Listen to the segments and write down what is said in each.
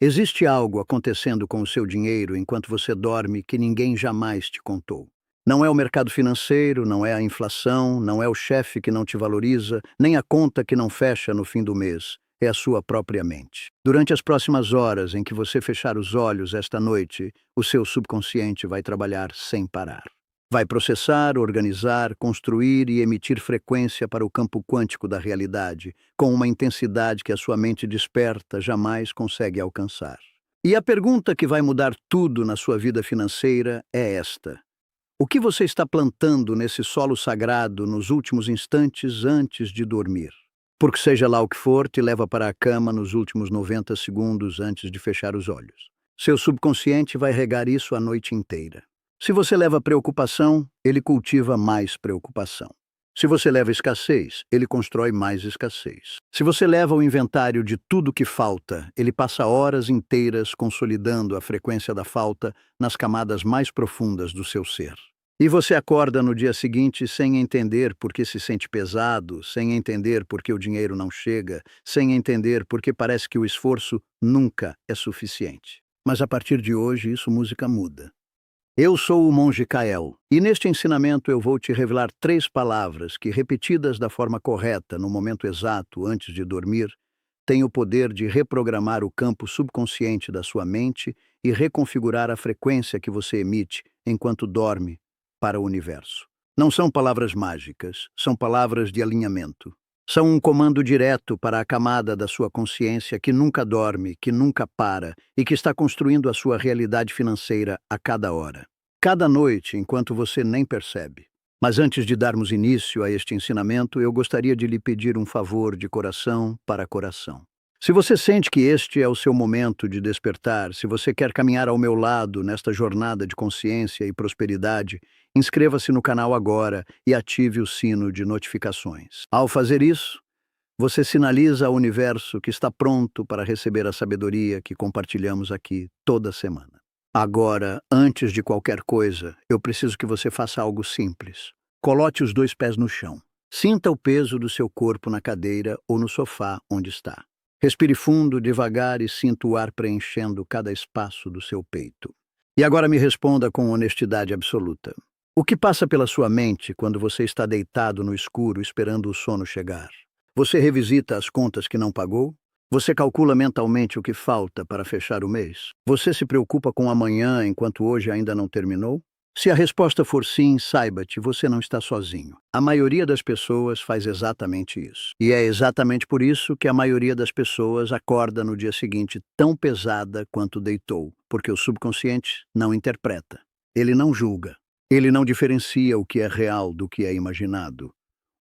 Existe algo acontecendo com o seu dinheiro enquanto você dorme que ninguém jamais te contou. Não é o mercado financeiro, não é a inflação, não é o chefe que não te valoriza, nem a conta que não fecha no fim do mês. É a sua própria mente. Durante as próximas horas em que você fechar os olhos esta noite, o seu subconsciente vai trabalhar sem parar. Vai processar, organizar, construir e emitir frequência para o campo quântico da realidade, com uma intensidade que a sua mente desperta jamais consegue alcançar. E a pergunta que vai mudar tudo na sua vida financeira é esta: o que você está plantando nesse solo sagrado nos últimos instantes antes de dormir? Porque seja lá o que for, te leva para a cama nos últimos 90 segundos antes de fechar os olhos. Seu subconsciente vai regar isso a noite inteira. Se você leva preocupação, ele cultiva mais preocupação. Se você leva escassez, ele constrói mais escassez. Se você leva o inventário de tudo que falta, ele passa horas inteiras consolidando a frequência da falta nas camadas mais profundas do seu ser. E você acorda no dia seguinte sem entender por que se sente pesado, sem entender por que o dinheiro não chega, sem entender por que parece que o esforço nunca é suficiente. Mas a partir de hoje, isso música muda. Eu sou o Monge Kael, e neste ensinamento eu vou te revelar 3 palavras que, repetidas da forma correta no momento exato antes de dormir, têm o poder de reprogramar o campo subconsciente da sua mente e reconfigurar a frequência que você emite enquanto dorme para o universo. Não são palavras mágicas, são palavras de alinhamento. São um comando direto para a camada da sua consciência que nunca dorme, que nunca para e que está construindo a sua realidade financeira a cada hora. Cada noite, enquanto você nem percebe. Mas antes de darmos início a este ensinamento, eu gostaria de lhe pedir um favor de coração para coração. Se você sente que este é o seu momento de despertar, se você quer caminhar ao meu lado nesta jornada de consciência e prosperidade, inscreva-se no canal agora e ative o sino de notificações. Ao fazer isso, você sinaliza ao universo que está pronto para receber a sabedoria que compartilhamos aqui toda semana. Agora, antes de qualquer coisa, eu preciso que você faça algo simples. Coloque os 2 pés no chão. Sinta o peso do seu corpo na cadeira ou no sofá onde está. Respire fundo, devagar e sinta o ar preenchendo cada espaço do seu peito. E agora me responda com honestidade absoluta. O que passa pela sua mente quando você está deitado no escuro esperando o sono chegar? Você revisita as contas que não pagou? Você calcula mentalmente o que falta para fechar o mês? Você se preocupa com amanhã enquanto hoje ainda não terminou? Se a resposta for sim, saiba-te, você não está sozinho. A maioria das pessoas faz exatamente isso. E é exatamente por isso que a maioria das pessoas acorda no dia seguinte tão pesada quanto deitou, porque o subconsciente não interpreta. Ele não julga. Ele não diferencia o que é real do que é imaginado,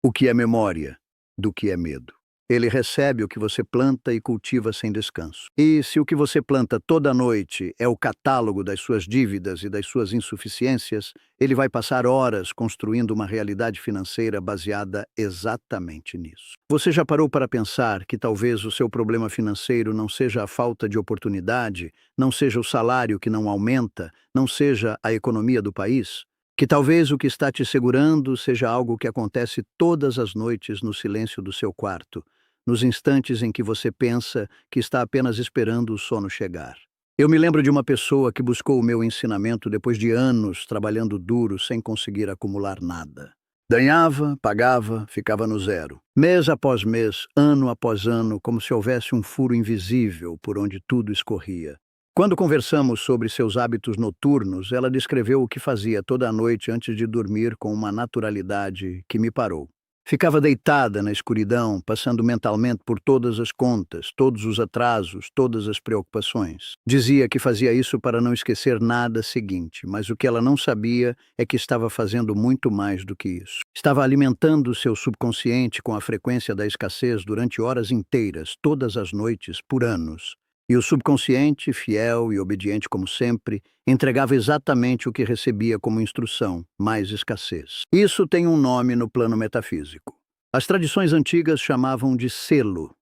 o que é memória do que é medo. Ele recebe o que você planta e cultiva sem descanso. E se o que você planta toda noite é o catálogo das suas dívidas e das suas insuficiências, ele vai passar horas construindo uma realidade financeira baseada exatamente nisso. Você já parou para pensar que talvez o seu problema financeiro não seja a falta de oportunidade, não seja o salário que não aumenta, não seja a economia do país? Que talvez o que está te segurando seja algo que acontece todas as noites no silêncio do seu quarto, nos instantes em que você pensa que está apenas esperando o sono chegar. Eu me lembro de uma pessoa que buscou o meu ensinamento depois de anos trabalhando duro sem conseguir acumular nada. Ganhava, pagava, ficava no zero. Mês após mês, ano após ano, como se houvesse um furo invisível por onde tudo escorria. Quando conversamos sobre seus hábitos noturnos, ela descreveu o que fazia toda a noite antes de dormir com uma naturalidade que me parou. Ficava deitada na escuridão, passando mentalmente por todas as contas, todos os atrasos, todas as preocupações. Dizia que fazia isso para não esquecer nada seguinte, mas o que ela não sabia é que estava fazendo muito mais do que isso. Estava alimentando o seu subconsciente com a frequência da escassez durante horas inteiras, todas as noites, por anos. E o subconsciente, fiel e obediente como sempre, entregava exatamente o que recebia como instrução, mais escassez. Isso tem um nome no plano metafísico. As tradições antigas chamavam de selo.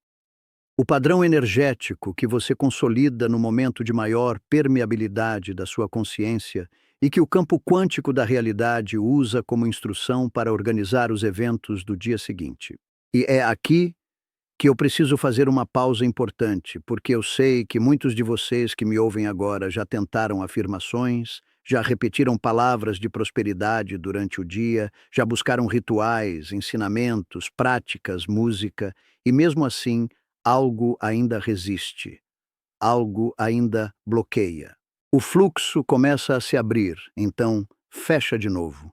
O padrão energético que você consolida no momento de maior permeabilidade da sua consciência e que o campo quântico da realidade usa como instrução para organizar os eventos do dia seguinte. E é aqui que eu preciso fazer uma pausa importante, porque eu sei que muitos de vocês que me ouvem agora já tentaram afirmações, já repetiram palavras de prosperidade durante o dia, já buscaram rituais, ensinamentos, práticas, música, e mesmo assim, algo ainda resiste, algo ainda bloqueia. O fluxo começa a se abrir, então fecha de novo.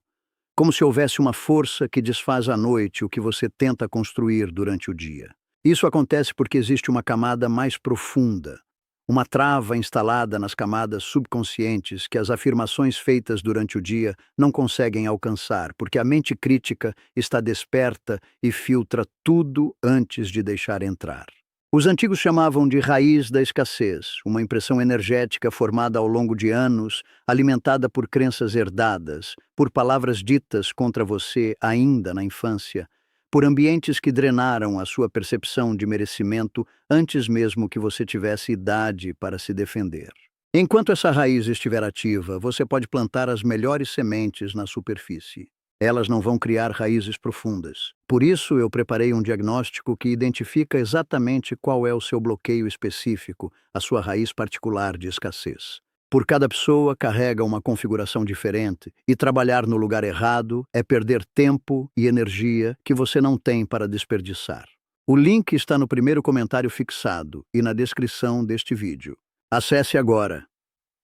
Como se houvesse uma força que desfaz à noite o que você tenta construir durante o dia. Isso acontece porque existe uma camada mais profunda, uma trava instalada nas camadas subconscientes que as afirmações feitas durante o dia não conseguem alcançar, porque a mente crítica está desperta e filtra tudo antes de deixar entrar. Os antigos chamavam de raiz da escassez, uma impressão energética formada ao longo de anos, alimentada por crenças herdadas, por palavras ditas contra você ainda na infância, por ambientes que drenaram a sua percepção de merecimento antes mesmo que você tivesse idade para se defender. Enquanto essa raiz estiver ativa, você pode plantar as melhores sementes na superfície. Elas não vão criar raízes profundas. Por isso, eu preparei um diagnóstico que identifica exatamente qual é o seu bloqueio específico, a sua raiz particular de escassez. Por cada pessoa carrega uma configuração diferente, e trabalhar no lugar errado é perder tempo e energia que você não tem para desperdiçar. O link está no primeiro comentário fixado e na descrição deste vídeo. Acesse agora.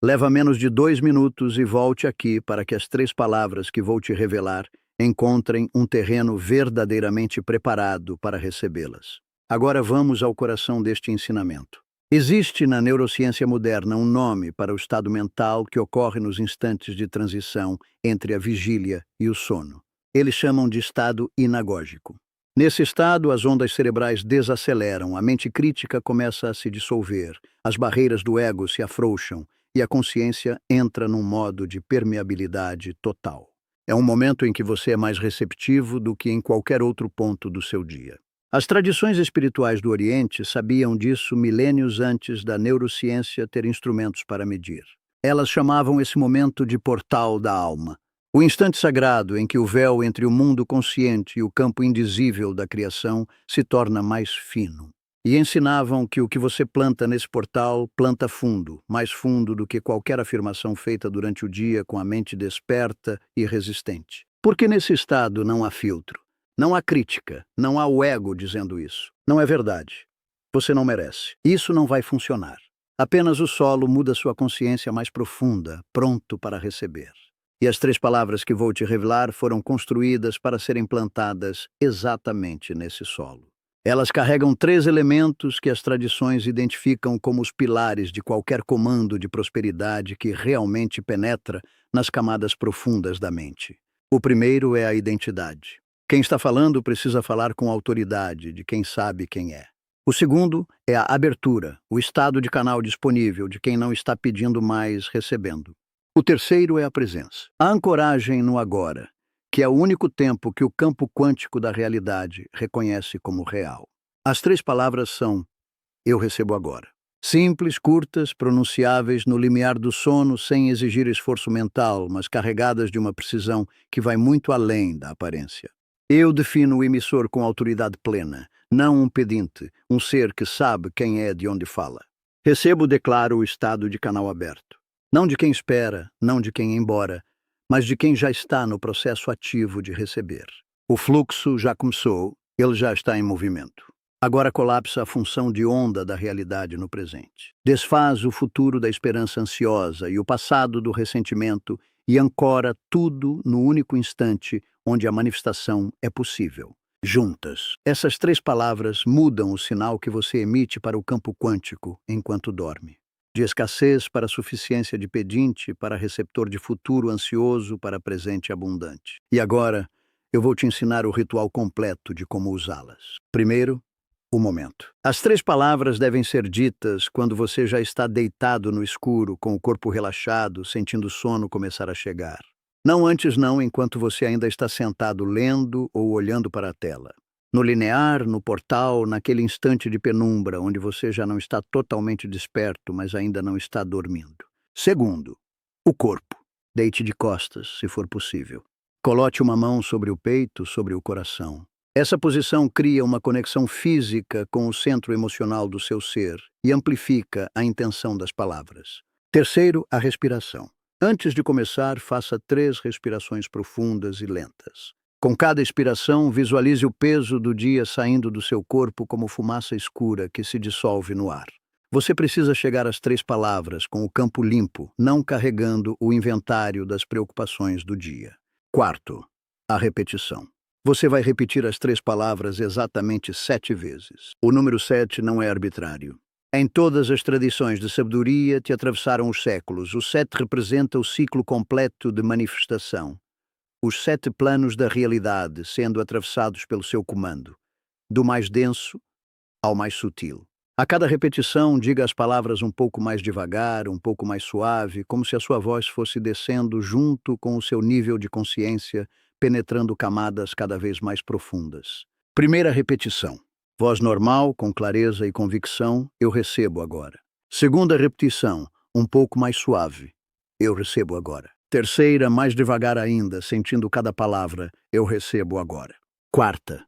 Leva menos de 2 minutos e volte aqui para que as 3 palavras que vou te revelar encontrem um terreno verdadeiramente preparado para recebê-las. Agora vamos ao coração deste ensinamento. Existe na neurociência moderna um nome para o estado mental que ocorre nos instantes de transição entre a vigília e o sono. Eles chamam de estado inagógico. Nesse estado, as ondas cerebrais desaceleram, a mente crítica começa a se dissolver, as barreiras do ego se afrouxam, e a consciência entra num modo de permeabilidade total. É um momento em que você é mais receptivo do que em qualquer outro ponto do seu dia. As tradições espirituais do Oriente sabiam disso milênios antes da neurociência ter instrumentos para medir. Elas chamavam esse momento de portal da alma, o instante sagrado em que o véu entre o mundo consciente e o campo indizível da criação se torna mais fino. E ensinavam que o que você planta nesse portal planta fundo, mais fundo do que qualquer afirmação feita durante o dia com a mente desperta e resistente. Porque nesse estado não há filtro, não há crítica, não há o ego dizendo isso. Não é verdade. Você não merece. Isso não vai funcionar. Apenas o solo muda sua consciência mais profunda, pronto para receber. E as 3 palavras que vou te revelar foram construídas para serem plantadas exatamente nesse solo. Elas carregam 3 elementos que as tradições identificam como os pilares de qualquer comando de prosperidade que realmente penetra nas camadas profundas da mente. O primeiro é a identidade. Quem está falando precisa falar com autoridade de quem sabe quem é. O segundo é a abertura, o estado de canal disponível de quem não está pedindo mais, recebendo. O terceiro é a presença, a ancoragem no agora, que é o único tempo que o campo quântico da realidade reconhece como real. As 3 palavras são eu recebo agora. Simples, curtas, pronunciáveis no limiar do sono sem exigir esforço mental, mas carregadas de uma precisão que vai muito além da aparência. Eu defino o emissor com autoridade plena, não um pedinte, um ser que sabe quem é de onde fala. Recebo, declaro o estado de canal aberto. Não de quem espera, não de quem embora, mas de quem já está no processo ativo de receber. O fluxo já começou, ele já está em movimento. Agora colapsa a função de onda da realidade no presente. Desfaz o futuro da esperança ansiosa e o passado do ressentimento e ancora tudo no único instante onde a manifestação é possível. Juntas, essas 3 palavras mudam o sinal que você emite para o campo quântico enquanto dorme. De escassez para suficiência de pedinte, para receptor de futuro ansioso, para presente abundante. E agora, eu vou te ensinar o ritual completo de como usá-las. Primeiro, o momento. As 3 palavras devem ser ditas quando você já está deitado no escuro, com o corpo relaxado, sentindo o sono começar a chegar. Não antes não, enquanto você ainda está sentado lendo ou olhando para a tela. No linear, no portal, naquele instante de penumbra, onde você já não está totalmente desperto, mas ainda não está dormindo. Segundo, o corpo. Deite de costas, se for possível. Coloque uma mão sobre o peito, sobre o coração. Essa posição cria uma conexão física com o centro emocional do seu ser e amplifica a intenção das palavras. Terceiro, a respiração. Antes de começar, faça 3 respirações profundas e lentas. Com cada expiração, visualize o peso do dia saindo do seu corpo como fumaça escura que se dissolve no ar. Você precisa chegar às 3 palavras com o campo limpo, não carregando o inventário das preocupações do dia. Quarto, a repetição. Você vai repetir as 3 palavras exatamente 7 vezes. O número 7 não é arbitrário. Em todas as tradições de sabedoria que atravessaram os séculos, o 7 representa o ciclo completo de manifestação. Os 7 planos da realidade sendo atravessados pelo seu comando, do mais denso ao mais sutil. A cada repetição, diga as palavras um pouco mais devagar, um pouco mais suave, como se a sua voz fosse descendo junto com o seu nível de consciência, penetrando camadas cada vez mais profundas. Primeira repetição. Voz normal, com clareza e convicção, eu recebo agora. Segunda repetição, um pouco mais suave. Eu recebo agora. Terceira, mais devagar ainda, sentindo cada palavra, eu recebo agora. Quarta,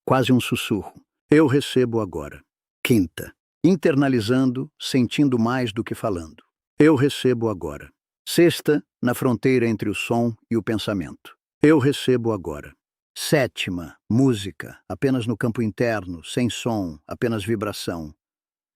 quase um sussurro. Eu recebo agora. Quinta, internalizando, sentindo mais do que falando. Eu recebo agora. Sexta, na fronteira entre o som e o pensamento. Eu recebo agora. Sétima, música, apenas no campo interno, sem som, apenas vibração.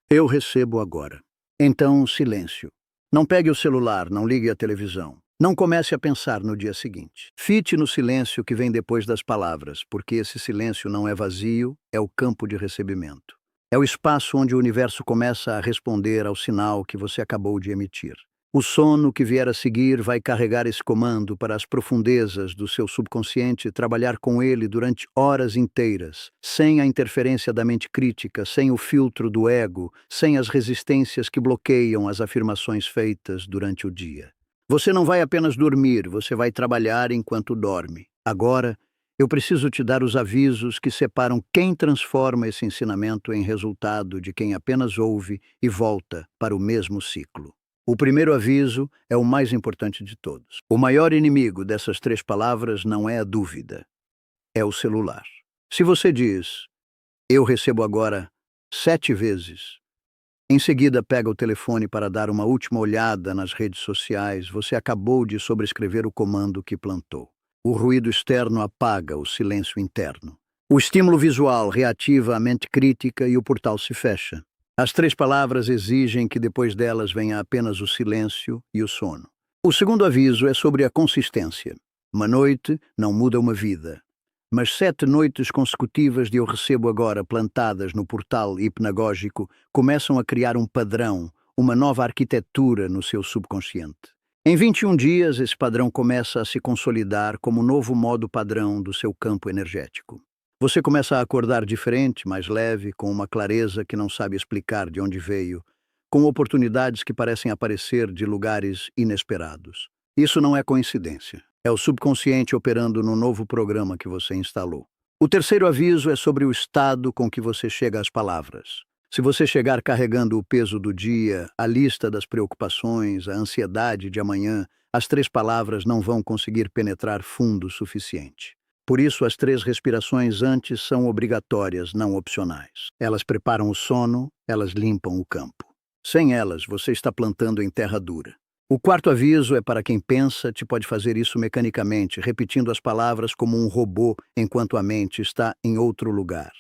Eu recebo agora. Então, silêncio. Não pegue o celular, não ligue a televisão. Não comece a pensar no dia seguinte. Fite no silêncio que vem depois das palavras, porque esse silêncio não é vazio, é o campo de recebimento. É o espaço onde o universo começa a responder ao sinal que você acabou de emitir. O sono que vier a seguir vai carregar esse comando para as profundezas do seu subconsciente e trabalhar com ele durante horas inteiras, sem a interferência da mente crítica, sem o filtro do ego, sem as resistências que bloqueiam as afirmações feitas durante o dia. Você não vai apenas dormir, você vai trabalhar enquanto dorme. Agora, eu preciso te dar os avisos que separam quem transforma esse ensinamento em resultado de quem apenas ouve e volta para o mesmo ciclo. O primeiro aviso é o mais importante de todos. O maior inimigo dessas 3 palavras não é a dúvida, é o celular. Se você diz, eu recebo agora 7 vezes, em seguida pega o telefone para dar uma última olhada nas redes sociais, você acabou de sobrescrever o comando que plantou. O ruído externo apaga o silêncio interno. O estímulo visual reativa a mente crítica e o portal se fecha. As 3 palavras exigem que depois delas venha apenas o silêncio e o sono. O segundo aviso é sobre a consistência. Uma noite não muda uma vida, mas 7 noites consecutivas de eu recebo agora plantadas no portal hipnagógico começam a criar um padrão, uma nova arquitetura no seu subconsciente. Em 21 dias, esse padrão começa a se consolidar como um novo modo padrão do seu campo energético. Você começa a acordar diferente, mais leve, com uma clareza que não sabe explicar de onde veio, com oportunidades que parecem aparecer de lugares inesperados. Isso não é coincidência. É o subconsciente operando no novo programa que você instalou. O terceiro aviso é sobre o estado com que você chega às palavras. Se você chegar carregando o peso do dia, a lista das preocupações, a ansiedade de amanhã, as 3 palavras não vão conseguir penetrar fundo o suficiente. Por isso, as 3 respirações antes são obrigatórias, não opcionais. Elas preparam o sono, elas limpam o campo. Sem elas, você está plantando em terra dura. O quarto aviso é para quem pensa que pode fazer isso mecanicamente, repetindo as palavras como um robô enquanto a mente está em outro lugar.